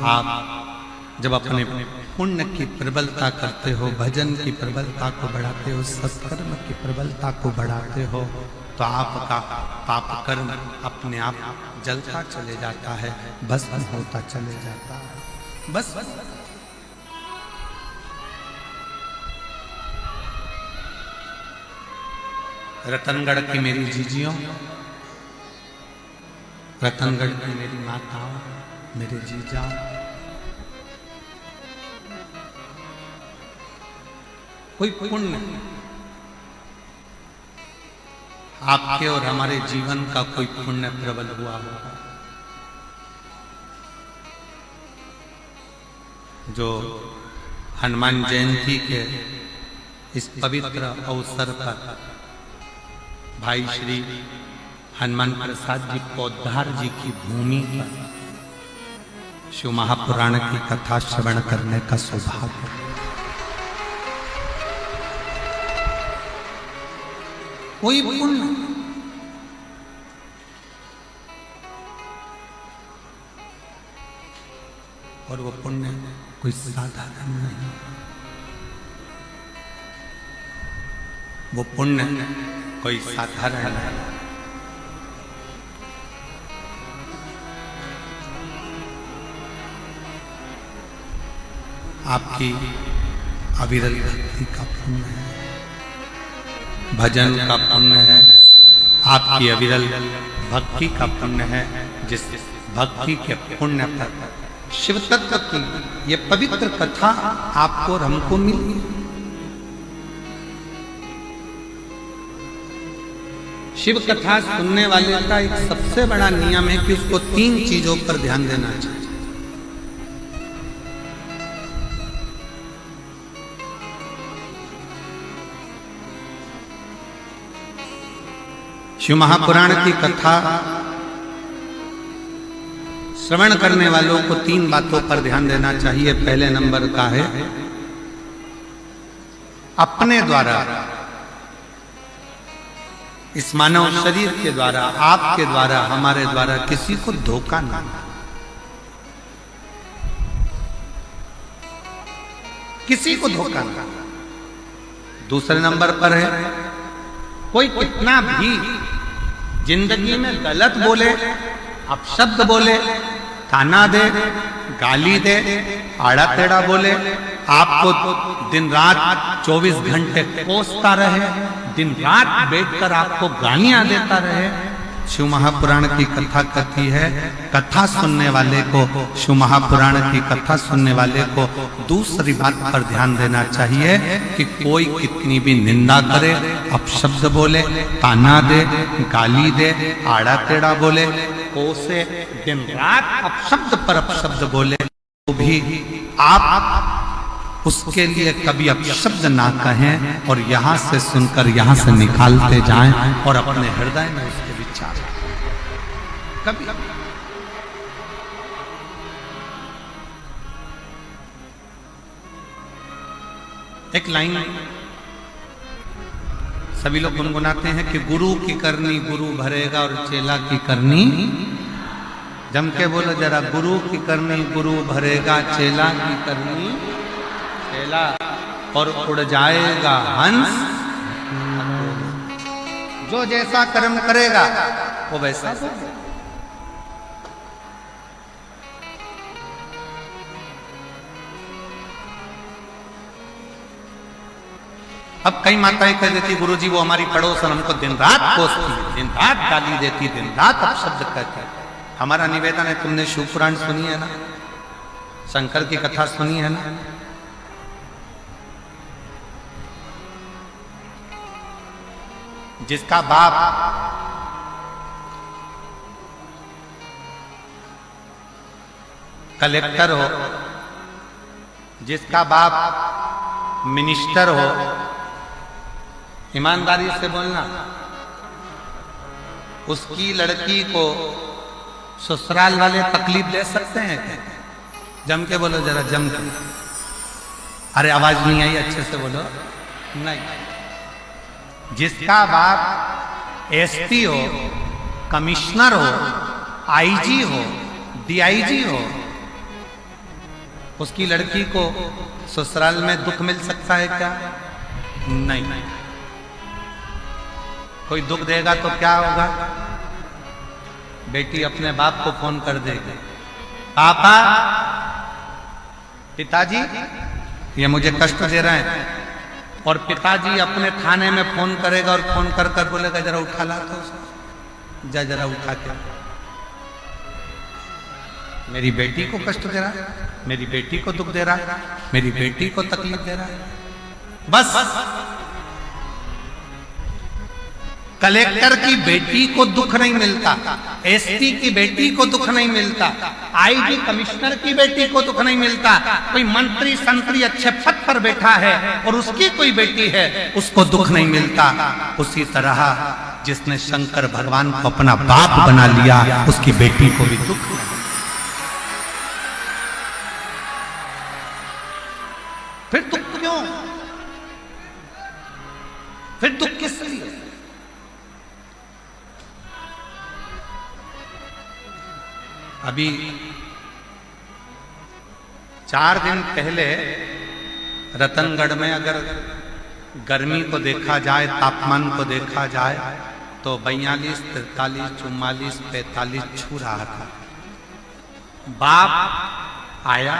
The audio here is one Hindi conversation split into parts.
आप जब अपने पुण्य की प्रबलता करते हो, भजन की प्रबलता को बढ़ाते हो, सत्कर्म की प्रबलता को बढ़ाते हो, तो आपका पाप कर्म अपने आप जलता चले जाता है, भस्म होता चले जाता है। बस रतनगढ़ की मेरी जीजियों, रतनगढ़ की मेरी माताओं, मेरे जीजा, कोई पुण्य आपके और हमारे जीवन का कोई पुण्य प्रबल हुआ होगा, जो हनुमान जयंती के इस पवित्र अवसर पर भाई श्री हनुमान प्रसाद जी पौधार जी की भूमि पर शिव महापुराण की कथा श्रवण करने का सौभाग्य। कोई पुण्य और वो पुण्य कोई साधारण नहीं, वो पुण्य कोई साधारण नहीं। आपकी अविरल भक्ति का पुण्य है, भजन का पुण्य है, आपकी अविरल भक्ति का पुण्य है, जिस भक्ति के पुण्य पर शिव तत्व की ये पवित्र कथा आपको और हमको मिली। शिव कथा सुनने वाले का एक सबसे बड़ा नियम है कि उसको 3 चीजों पर ध्यान देना चाहिए। शिव महापुराण की कथा श्रवण करने वालों को 3 बातों पर ध्यान देना चाहिए। पहले नंबर का है अपने द्वारा, इस मानव शरीर के द्वारा, आपके द्वारा, हमारे द्वारा किसी को धोखा ना, किसी को धोखा ना। दूसरे नंबर पर है कोई कितना भी जिंदगी में गलत बोले, अपशब्द बोले, ताना दे, गाली दे, आड़ा टेढ़ा बोले, आपको दिन रात 24 घंटे कोसता रहे, दिन रात बैठकर आपको गालियां देता रहे, शिव महापुराण की कथा कहती है, कथा सुनने वाले को, शिव महापुराण की कथा सुनने वाले को दूसरी बात पर ध्यान देना चाहिए कि कोई कितनी भी निंदा करे, अपशब्द बोले, ताना दे, गाली दे, आड़ा टेढ़ा बोले, कोसे, दिन रात अपशब्द पर अपशब्द बोले, तो भी आप उसके लिए कभी अपशब्द ना कहें और यहां से सुनकर यहां से निकालते जाएं और अपने हृदय में उसके विचार कभी। एक लाइन सभी लोग गुनगुनाते हैं कि गुरु की करनी गुरु भरेगा और चेला की करनी, जम के बोलो जरा, गुरु की करनी गुरु भरेगा, चेला की करनी चेला, और उड़ जाएगा हंस। जो जैसा कर्म करेगा वो वैसा होगा। अब कई माताएं कह देती गुरुजी वो हमारी पड़ोसन हमको दिन रात कोसती है, दिन रात गाली देती, दिन रात अपशब्द कहती है। हमारा निवेदन है, तुमने शिव पुराण सुनी है ना, शंकर की कथा सुनी है ना, जिसका बाप कलेक्टर हो, जिसका बाप मिनिस्टर हो, ईमानदारी से बोलना, उसकी लड़की को ससुराल वाले तकलीफ दे सकते हैं? जम के बोलो जरा, जम के। अरे आवाज नहीं आई, अच्छे से बोलो। नहीं। जिसका बाप एसपी हो, कमिश्नर हो, आईजी हो, डीआईजी हो, उसकी लड़की को ससुराल में दुख मिल सकता है क्या? नहीं। कोई दुख देगा तो क्या होगा? बेटी अपने बाप को फोन कर देगी, पापा, पिताजी ये मुझे कष्ट दे रहे हैं, और पिताजी अपने थाने में फोन करेगा और फोन कर कर बोलेगा जरा उठा ला तो जा, जरा उठा के, मेरी बेटी को कष्ट दे रहा है, मेरी बेटी को दुख दे रहा है, मेरी बेटी को तकलीफ दे रहा है। बस कलेक्टर की बेटी को दुख नहीं मिलता, एसपी की बेटी को दुख नहीं मिलता, आईजी कमिश्नर की बेटी को दुख नहीं मिलता, कोई मंत्री संतरी अच्छे पद पर बैठा है और उसकी कोई बेटी है उसको दुख नहीं मिलता। उसी तरह जिसने शंकर भगवान को अपना बाप बना लिया उसकी बेटी को भी दुख नहीं। फिर दुख क्यों? फिर दुख किस लिए? अभी 4 दिन पहले रतनगढ़ में अगर गर्मी को देखा जाए, तापमान को देखा जाए तो 42, 43, 44, 45 छू रहा था। बाप आया,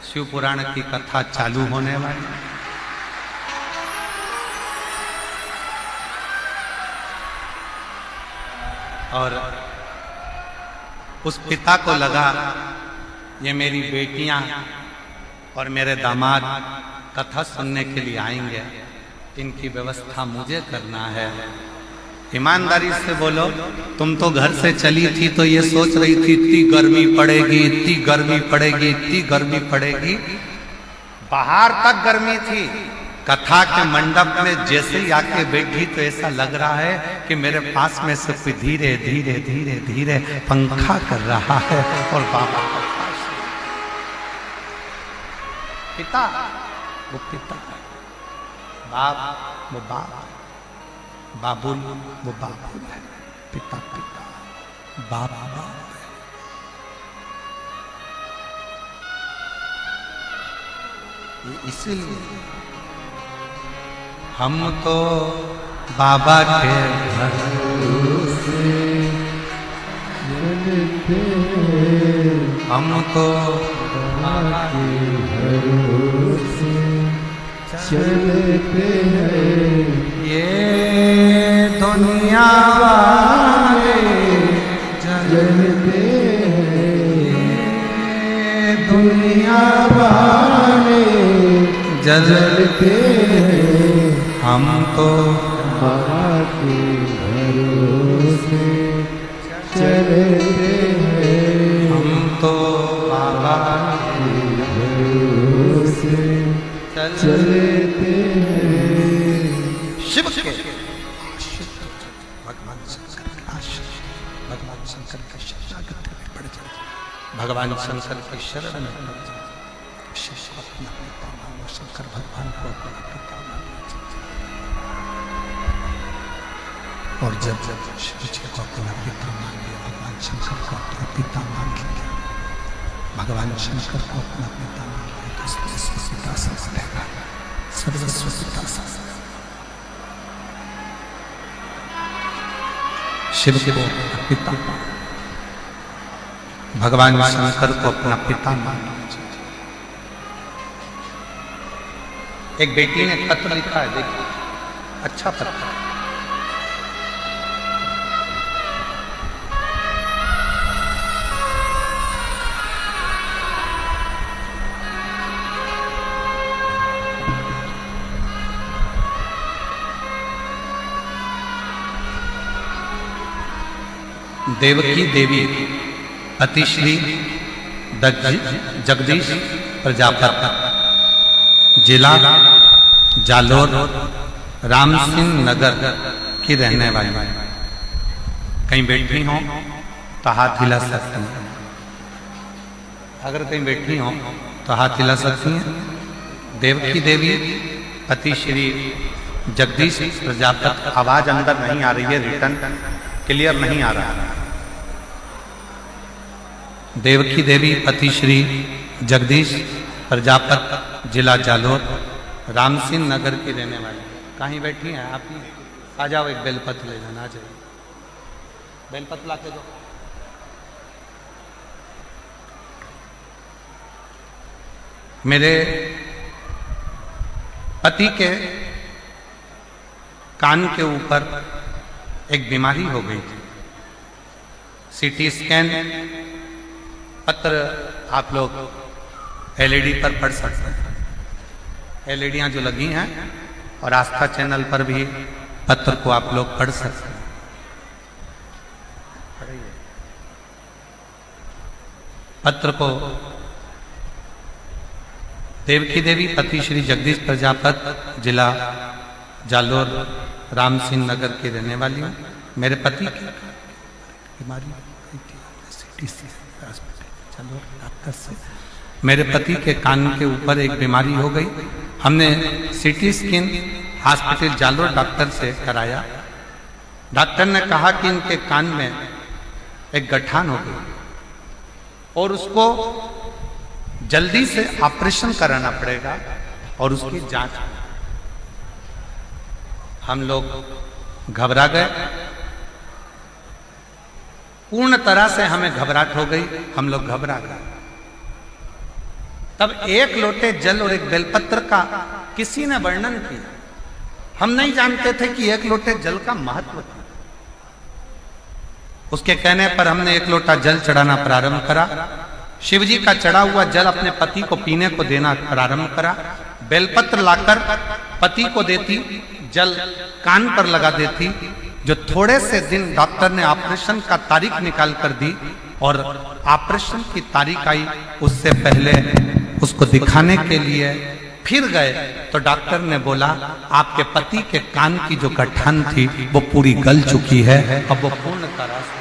शिव पुराण की कथा चालू होने वाली, और उस पिता को लगा ये मेरी बेटियां और मेरे दामाद कथा सुनने के लिए आएंगे, इनकी व्यवस्था मुझे करना है। ईमानदारी से बोलो, तुम तो घर से चली थी तो ये सोच रही थी इतनी गर्मी पड़ेगी, इतनी गर्मी पड़ेगी, इतनी गर्मी पड़ेगी, बाहर तक गर्मी थी, कथा के मंडप में जैसे ही आके बैठी तो ऐसा लग रहा है कि मेरे पास में से कोई धीरे धीरे धीरे धीरे पंखा कर रहा है, और बाबा पिता वो पिता, बाप वो बाप, बाबुल वो बाबुल है, पिता पिता, बाप बाप। इसीलिए हम तो बाबा के भरोसे, हम तो बाबा के भरोसे चलते हैं, ये दुनिया वाले जलते हैं, ये दुनिया वाले जलते हैं, हम तो बाबा के भरोसे चलते हैं, हम तो बाबा के भरोसे चलते हैं। शिव के भगवान शंकर के आश्रय, भगवान शंकर के शरणागत में पड़ जाए, भगवान शंकर की शरण में पड़ जाए, अपना पिता मानो, शंकर भगवान को अपना पिता मानो। और जब जब शिव जी को अपना पिता मान लिया, भगवान शंकर को अपना पिता मान लिया, भगवान शंकर को अपना पिता मान लिया तो सर्वस्वता संस्था, सर्वस्वता संस्था। शिव को अपना पिता, भगवान शंकर को अपना पिता मान लिया। एक बेटी ने पत्र लिखा है, देखिए, अच्छा पत्र। देवकी देवी अतिश्री जगदीश प्रजापति, जिला जालोर, राम सिंह नगर की रहने वाली। कहीं बैठी हो तो हाथ हिला सकती हैं, अगर कहीं बैठी हो तो हाथ हिला सकती हैं। देवकी देवी पति श्री जगदीश प्रजापति। आवाज अंदर नहीं आ रही है, रिटर्न क्लियर नहीं आ रहा। देवकी देवी पति श्री जगदीश प्रजापत, जिला जालोर, रामसिंह नगर की रहने वाली। कहीं बैठी हैं आप? ही आ जाओ, एक बेलपत्र ले जाना। आ जाइए, बेलपत्र ला के दो। मेरे पति के कान के ऊपर एक बीमारी हो गई थी। सीटी स्कैन, पत्र आप लोग एलईडी पर पढ़ सकते हैं। एलईडियां जो लगी हैं और आस्था चैनल पर भी पत्र को आप लोग पढ़ सकते हैं। पत्र को देवकी देवी, पति श्री जगदीश प्रजापत, जिला जालोर, रामसिंह नगर की रहने वाली हूँ। मेरे पति की बीमारी डॉक्टर से, मेरे पति के कान के ऊपर एक बीमारी हो गई। हमने CT scan hospital Jalore doctor से कराया। डॉक्टर ने कहा कि इनके कान में एक गठान हो गई और उसको जल्दी से ऑपरेशन कराना पड़ेगा और उसकी जांच। हम लोग घबरा गए, पूर्ण तरह से हमें घबराहट हो गई। हम लोग घबरा गए। तब एक लोटे जल और एक बेलपत्र का किसी ने वर्णन किया। हम नहीं जानते थे कि एक लोटे जल का महत्व था। उसके कहने पर हमने एक लोटा जल चढ़ाना प्रारंभ करा। शिव जी का चढ़ा हुआ जल अपने पति को पीने को देना प्रारंभ करा। बेलपत्र लाकर पति को देती, जल कान पर लगा देती। जो थोड़े से दिन डॉक्टर ने ऑपरेशन का तारीख निकाल कर दी और ऑपरेशन की तारीख आई, उससे पहले उसको दिखाने के लिए फिर गए तो डॉक्टर ने बोला आपके पति के कान की जो गठान थी वो पूरी गल चुकी है, अब वो पूर्ण तरह से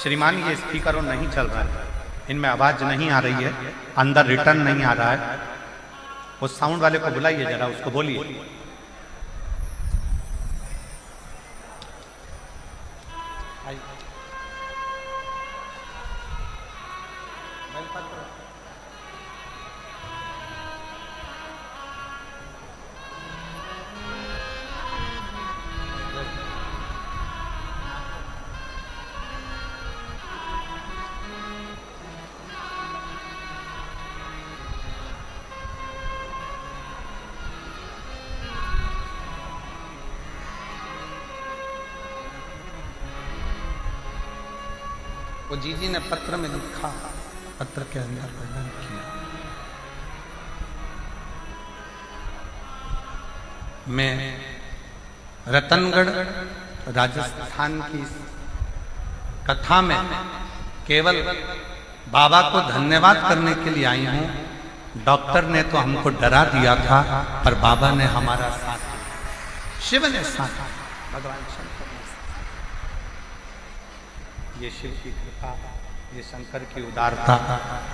श्रीमान, ये स्पीकर नहीं चल रहा है, इनमें आवाज नहीं आ रही है, अंदर रिटर्न नहीं आ रहा है। उस साउंड वाले को बुलाइए जरा, उसको बोलिए। वो जीजी ने पत्र में लिखा, पत्र के अंदर वर्णन किया। मैं रतनगढ़ राजस्थान की कथा में केवल बाबा को धन्यवाद करने के लिए आई हूं। डॉक्टर ने तो हमको डरा दिया था, पर बाबा ने हमारा साथ दिया, शिव ने साथ दिया, भगवान शंकर ने। ये शिव की कृपा, ये शंकर की उदारता,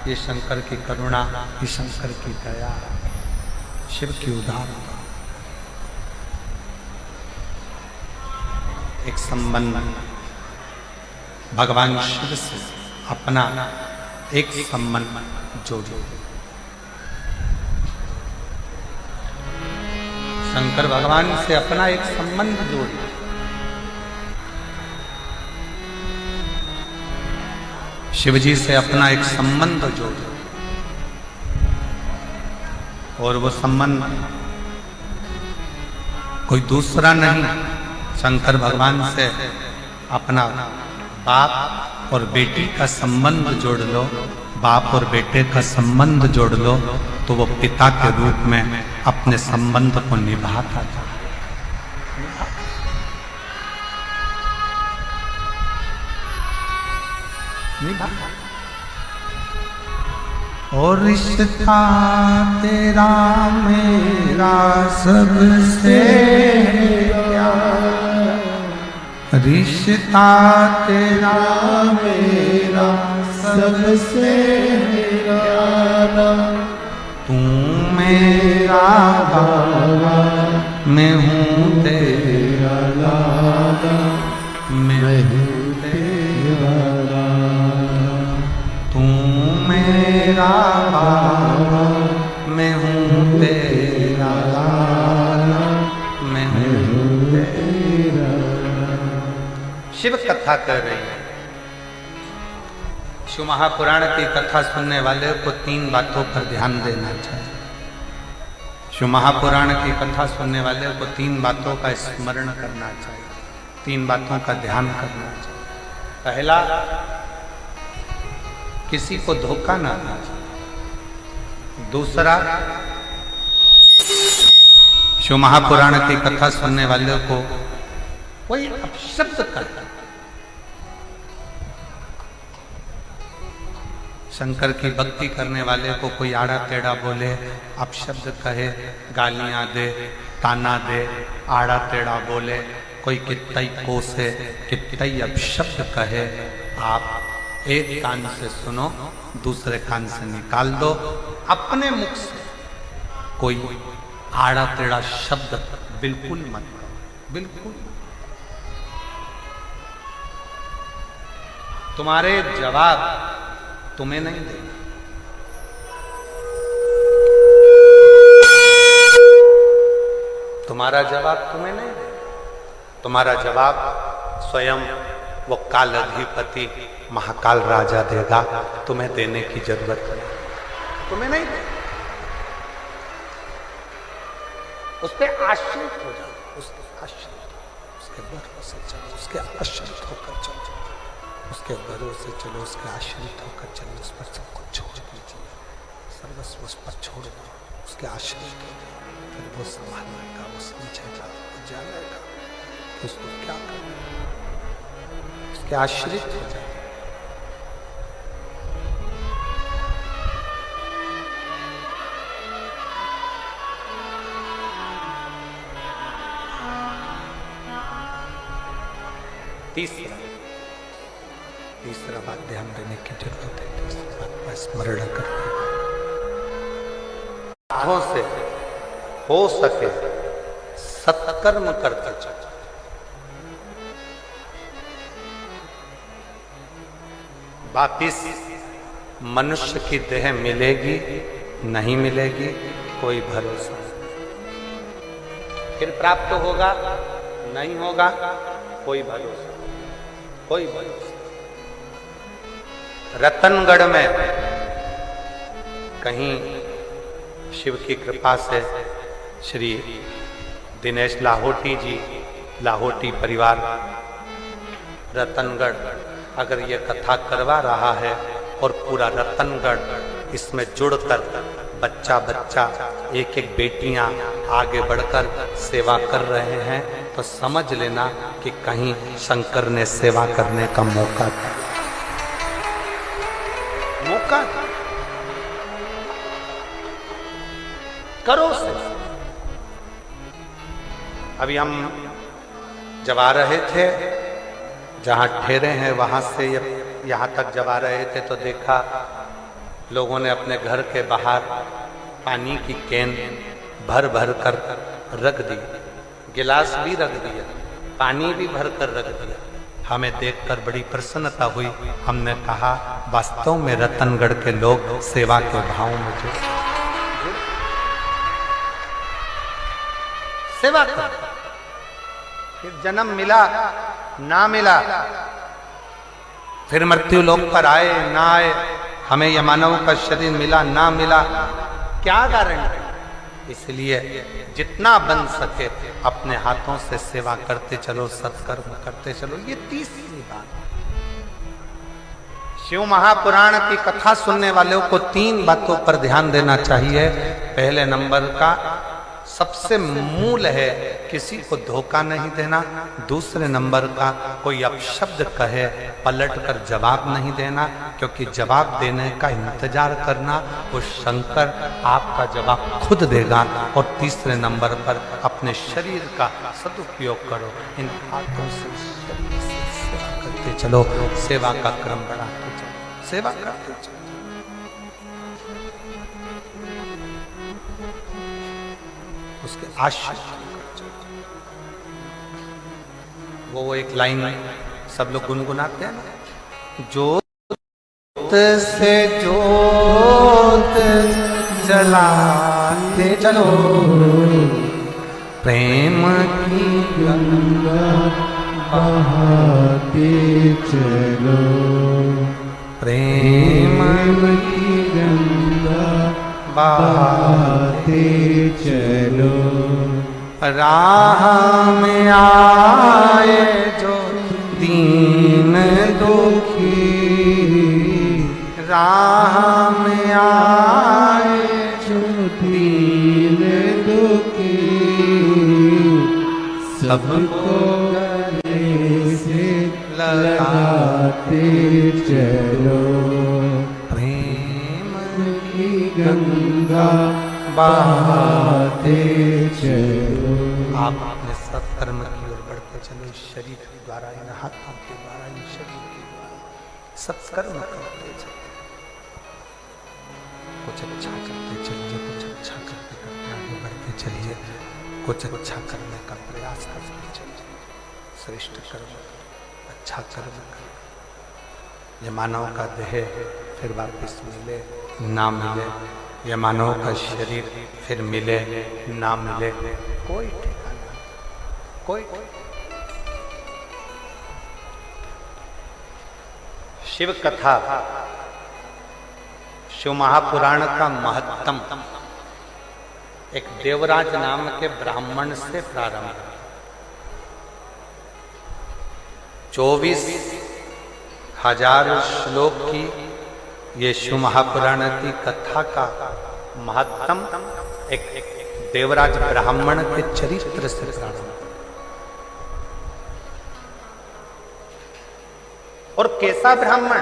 ये शंकर की करुणा, ये शंकर की दया, शिव की उदारता। एक संबंध भगवान शिव से अपना एक संबंध जोड़ो। शंकर भगवान से अपना एक संबंध जोड़ो। शिव जी से अपना एक संबंध जोड़ो और वो संबंध कोई दूसरा नहीं, शंकर भगवान से अपना बाप और बेटी का संबंध जोड़ लो। बाप और बेटे का संबंध जोड़ लो तो वो पिता के रूप में अपने संबंध को निभाता था। और रिश्ता तेरा मेरा सबसे रिश्ता तेरा मेरा सबसे प्यारा, तू मेरा बाबा मैं हूँ तेरा लाला, मैं हूँ तेरा तू मेरा बाबा, मैं हूँ तेरा लाला, मैं हूँ तेरा। शिव कथा कर रही है। शिव महापुराण की कथा सुनने वाले को 3 बातों पर ध्यान देना चाहिए। शिव महापुराण की कथा सुनने वाले को 3 बातों का स्मरण करना चाहिए, 3 बातों का ध्यान करना चाहिए। पहला, किसी को धोखा ना देना चाहिए। दूसरा, शिव महापुराण की कथा सुनने वाले को कोई अपशब्द करता, शंकर की भक्ति करने वाले को कोई आड़ा टेढ़ा बोले, अपशब्द कहे, गालियां दे, ताना दे, आड़ा टेढ़ा बोले, कोई कितई कोसे, कितई अपशब्द कहे, आप एक कान से सुनो, दूसरे कान से निकाल दो। अपने मुख से कोई आड़ा टेढ़ा शब्द बिल्कुल मत करो, बिल्कुल। तुम्हारे जवाब तुम्हें नहीं देंगे। तुम्हारा जवाब तुम्हें नहीं देगा। तुम्हारा जवाब स्वयं वो काल अधिपति महाकाल राजा देगा। तुम्हें देने की जरूरत नहीं, तुम्हें नहीं देगा। उस पर आश्रित हो जाओ, उसके आश्रित, उसके भरोसे चलो, उसके आश्रित होकर चलो, उसके भरोसे चलो, उसके आश्रित होकर चलो। उस पर सब कुछ छोड़ दीजिए, सर्वस्व उस पर छोड़ दो, उसके आश्रित हो जाओ। फिर वो संभालेगा, वो समझेगा, वो जानेगा कि उसको क्या करना है। उसके आश्रित हो जाए। तीसरा बात ध्यान देने की जरूरत है। तीसरी बात का स्मरण करना, हाथों से हो सके सत्कर्म करते चलो। वापिस मनुष्य की देह मिलेगी नहीं मिलेगी कोई भरोसा नहीं। फिर प्राप्त होगा नहीं होगा कोई भरोसा, कोई भरोसा। रतनगढ़ में कहीं शिव की कृपा से श्री दिनेश लाहोटी जी, लाहोटी परिवार रतनगढ़ अगर ये कथा करवा रहा है और पूरा रतनगढ़ इसमें जुड़कर बच्चा बच्चा एक एक बेटियां आगे बढ़कर सेवा कर रहे हैं, तो समझ लेना कि कहीं शंकर ने सेवा करने का मौका दिया, मौका करो से। अभी हम जब आ रहे थे, जहां ठहरे हैं वहां से यहाँ तक जब आ रहे थे तो देखा लोगों ने अपने घर के बाहर पानी की कैन भर भर कर रख दी, गिलास भी रख दिया, पानी भी भर कर रख दिया। हमें देखकर बड़ी प्रसन्नता हुई। हमने कहा वास्तव में रतनगढ़ के लोग सेवा के भाव में जुड़े, सेवा कर। फिर जन्म मिला ना मिला, फिर मृत्यु लोक पर आए ना आए, हमें यह मानव का शरीर मिला ना मिला, क्या गारंटी। इसलिए जितना बन सके अपने हाथों से सेवा करते चलो, सत्कर्म करते चलो। ये तीसरी बात। शिव महापुराण की कथा सुनने वालों को 3 बातों पर ध्यान देना चाहिए। पहले नंबर का सबसे मूल है किसी को धोखा नहीं देना। दूसरे नंबर का कोई अपशब्द कहे पलट कर जवाब नहीं देना, क्योंकि जवाब देने का इंतजार करना वो शंकर आपका जवाब खुद देगा। और तीसरे नंबर पर अपने शरीर का सदुपयोग करो। इन हाथों से शरीर से सेवा करते चलो, सेवा का क्रम बढ़ाते चलो, सेवा करते चलो। उसके आश्रित वो एक लाइन सब लोग गुनगुनाते हैं ना, जोत से जोत जलाते चलो, प्रेम की गंगा बहाते चलो, प्रेम की गंगा बहाते चलो। राह में आए जो दीन दुखी, राह में आए जो दीन दुखी, सबको गले से लगाते चलो, प्रेम की गंगा बहाते चलो। आप अपने सत्कर्म की ओर बढ़ते चलो, इस शरीर के द्वारा, इन हाथों के द्वारा, इन शरीर के द्वारा सत्कर्म करते चलो। कुछ अच्छा करते चलिए, कुछ अच्छा करते करते आगे बढ़ते चलिए, कुछ अच्छा करने का प्रयास करते चलिए। श्रेष्ठ कर्म, अच्छा कर्म करें। ये मानव का देह फिर वापस मिले ना मिले, ये मानव का शरीर फिर मिले ना मिले, कोई ठिकाना, कोई शिव कथा, शिव महापुराण का महत्तम एक देवराज नाम के ब्राह्मण से प्रारंभ है। 24,000 श्लोक की ये शिव महापुराण की कथा का महत्तम एक देवराज ब्राह्मण के चरित्र से प्रारंभ। और कैसा ब्राह्मण?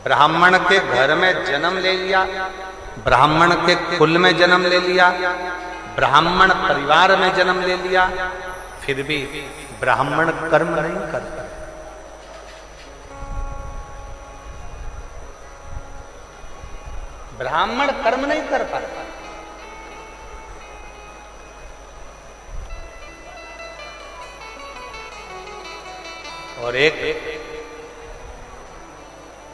ब्राह्मण के घर में जन्म ले लिया, ब्राह्मण के कुल में जन्म ले लिया, ब्राह्मण परिवार में जन्म ले लिया, फिर भी ब्राह्मण कर्म नहीं करता। ब्राह्मण कर्म नहीं कर पाता। और एक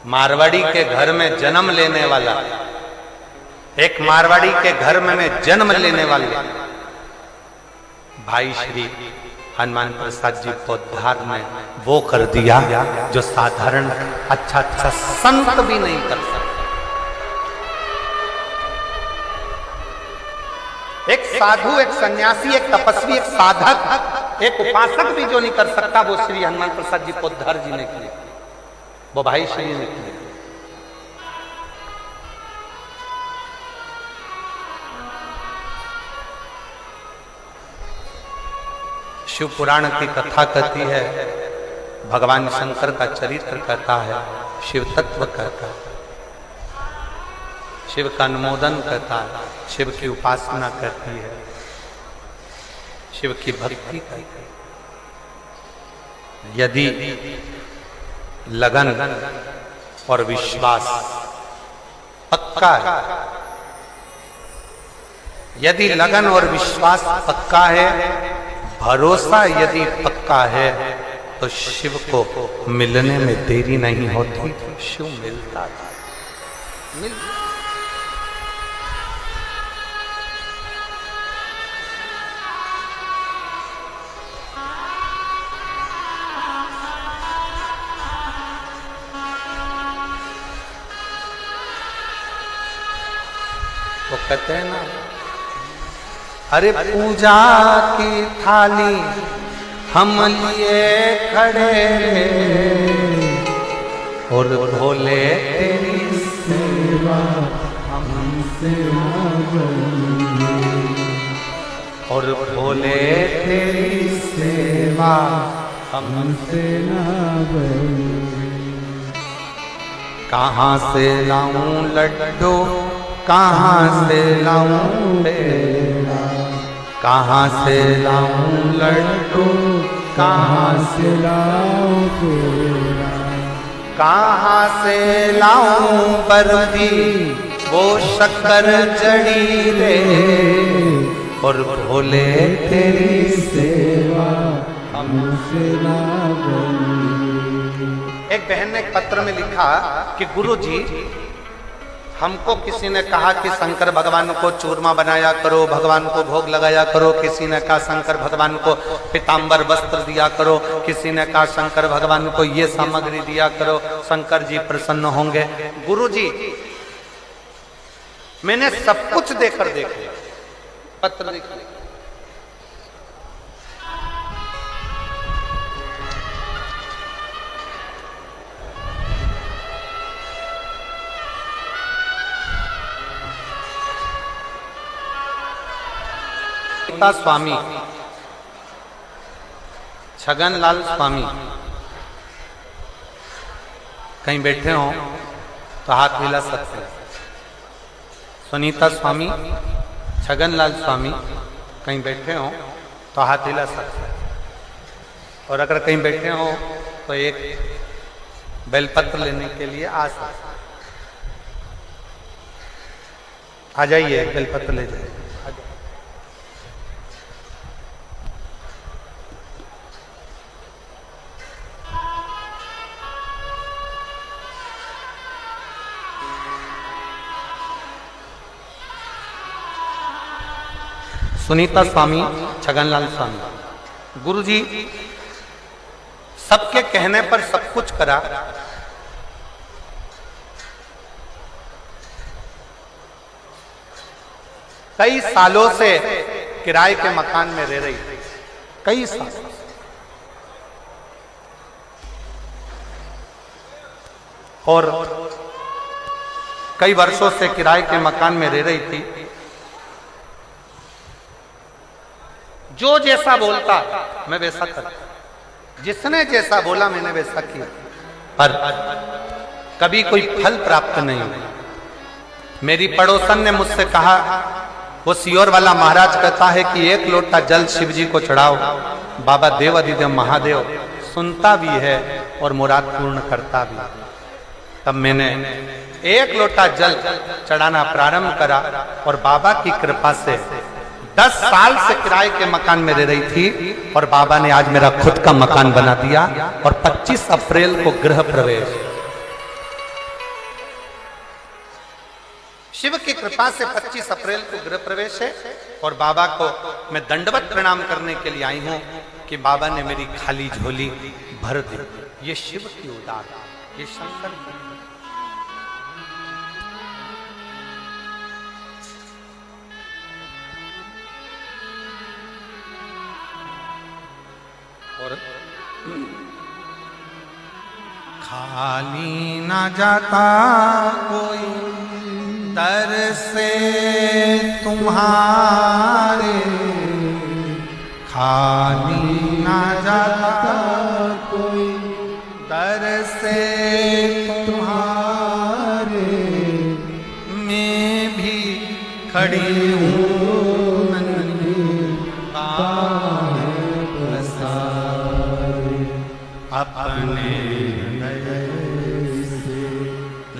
मारवाड़ी के घर में जन्म लेने वाला, एक मारवाड़ी के घर में जन्म लेने वाले भाई श्री हनुमान प्रसाद जी पोद्दार ने वो कर दिया जो साधारण अच्छा संत भी नहीं कर सकता। एक साधु, एक सन्यासी, एक तपस्वी, एक साधक, एक उपासक भी जो नहीं कर सकता, वो श्री हनुमान प्रसाद जी पोद्दार जी ने किया, वो भाई श्री ने किया। शिव पुराण की कथा कहती है, भगवान शंकर का चरित्र कहता है, शिव तत्व कहता है, शिव का अनुमोदन कहता है, शिव की उपासना कहती है, शिव की भक्ति कहती है। यदि लगन और विश्वास पक्का है, यदि लगन और विश्वास पक्का है, भरोसा यदि पक्का है, तो शिव को मिलने में देरी नहीं होती, शिव मिलता था। वो कहते हैं ना, अरे पूजा की थाली हम लिए खड़े और भोले तेरी सेवा हमसे ना बनी, और भोले तेरी सेवा हमसे ना बनी। कहाँ से लाऊं लड्डू, कहाँ से लाऊं पेड़ा, कहाँ से लाऊं लड्डू, कहाँ से लाऊं पेड़ा, कहाँ से लाऊं बर्फी, वो शक्कर जड़ी रे, और भोले तेरी सेवा हमसे ना बनी। एक बहन ने एक पत्र में लिखा कि गुरु जी, हमको किसी ने कहा कि शंकर भगवान को चूरमा बनाया करो, भगवान को भोग लगाया करो। किसी ने कहा शंकर भगवान को पीतांबर वस्त्र दिया करो। किसी ने कहा शंकर भगवान को ये सामग्री दिया करो, शंकर जी प्रसन्न होंगे। गुरु जी, मैंने सब कुछ देकर देख लिया, पत्र देख लिया। स्वामी छगनलाल स्वामी कहीं बैठे हो तो हाथ हिला सकते हैं। सुनीता स्वामी, छगनलाल स्वामी कहीं बैठे हो तो हाथ हिला सकते हैं। और अगर कहीं बैठे हो तो एक बेलपत्र लेने के लिए आ सकते, आ जाइए, बेलपत्र ले जाइए। सुनीता स्वामी, छगनलाल स्वामी। गुरु जी, सबके कहने पर सब कुछ करा, कई सालों से किराए के मकान में रह रही थी, कई साल, और कई वर्षों से किराए के मकान में रह रही थी। जो जैसा बोलता मैं वैसा करता, जिसने जैसा बोला मैंने वैसा किया, पर कभी कोई फल प्राप्त नहीं हुआ। मेरी पड़ोसन ने मुझसे कहा, वो सियोर वाला महाराज कहता है कि 1 लोटा जल शिव जी को चढ़ाओ, बाबा देवाधिदेव महादेव सुनता भी है और मुराद पूर्ण करता भी। तब मैंने 1 लोटा जल चढ़ाना प्रारंभ करा और बाबा की कृपा से 10 साल से किराए के मकान में रह रही थी और बाबा ने आज मेरा खुद का मकान बना दिया। और 25 अप्रैल को गृह प्रवेश, शिव की कृपा से 25 अप्रैल को गृह प्रवेश है। और बाबा को मैं दंडवत प्रणाम करने के लिए आई हूं कि बाबा ने मेरी खाली झोली भर दी। ये शिव की उदार, ये शंकर की। और खाली ना जाता कोई दर से तुम्हारे, खाली ना जाता कोई दर से तुम्हारे, मैं भी खड़ी हूँ अपने से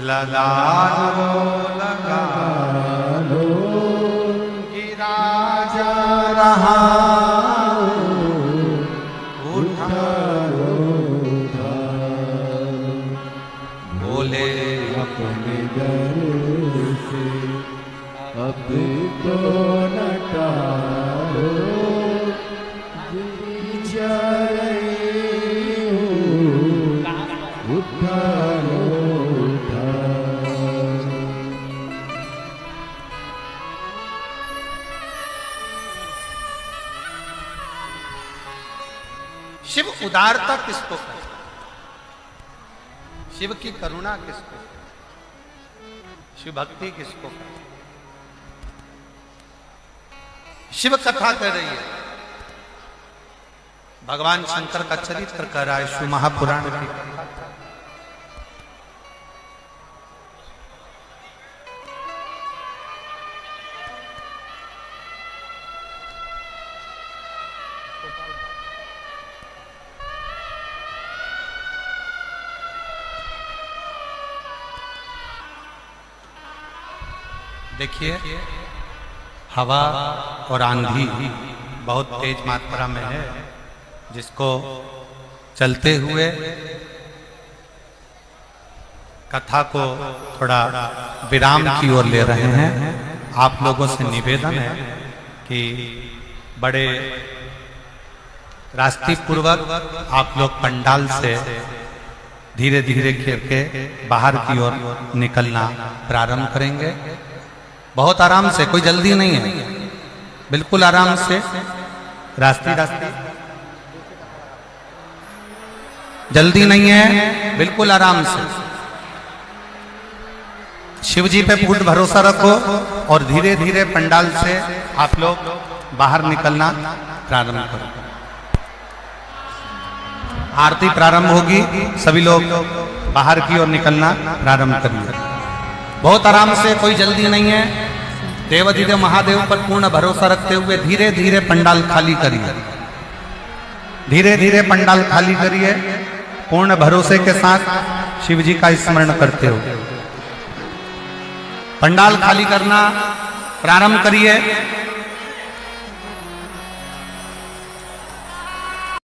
लगा लो, गिरा जा रहा उठा लो, बोले अपने दर से अब तो न टालो, जा शिव उदारता किसको कहते, शिव की करुणा किसको, शिव भक्ति किसको कहते। शिव कथा कह रही है, भगवान शंकर का चरित्र कर रहा है शिव महापुराण की कथा। देखिए, हवा और आंधी बहुत तेज मात्रा में है, जिसको चलते हुए कथा को थोड़ा विराम की ओर ले रहे हैं। आप लोगों से निवेदन है कि बड़े रास्ती पूर्वक आप लोग पंडाल से धीरे धीरे खेल के बाहर की ओर निकलना प्रारंभ करेंगे। बहुत आराम से, कोई जल्दी नहीं है, बिल्कुल आराम से, रास्ते जल्दी नहीं है, बिल्कुल आराम से। शिव जी पे पूर्ण भरोसा रखो और धीरे धीरे पंडाल से आप लोग बाहर निकलना प्रारंभ करो। आरती प्रारंभ होगी, सभी लोग बाहर की ओर निकलना प्रारंभ करिए। बहुत आराम से, कोई जल्दी नहीं है। देवाधिदेव महादेव पर पूर्ण भरोसा रखते हुए धीरे धीरे पंडाल खाली करिए, धीरे धीरे पंडाल खाली करिए। पूर्ण भरोसे के साथ शिव जी का स्मरण करते हो पंडाल खाली करना प्रारंभ करिए।